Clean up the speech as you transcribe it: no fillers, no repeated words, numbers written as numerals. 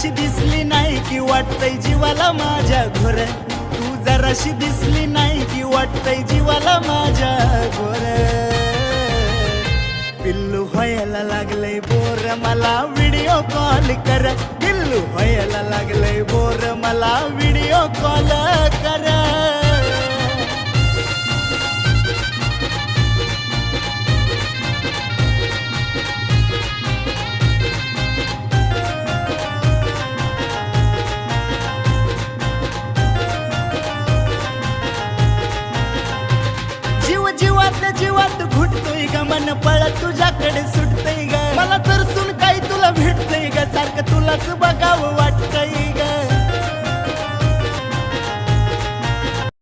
जराशी दिसली नाही की वाटतंय जीवाला माझ्या घोर, तू जराशी दिसली नाही की वाटतंय जीवाला माझ्या घोर. पिल्लू व्हायला लागलंय बोर मला व्हिडिओ कॉल कर, पिल्लू व्हायला लागलंय बोर मला व्हिडिओ कॉल कर. जीवातल्या जीवात घुटतोय ग मन पळत तुझ्याकडे सुटतंय ग, मला तर सुन काही तुला भेटतंय ग, सारखं तुलाच बघावं वाटतंय.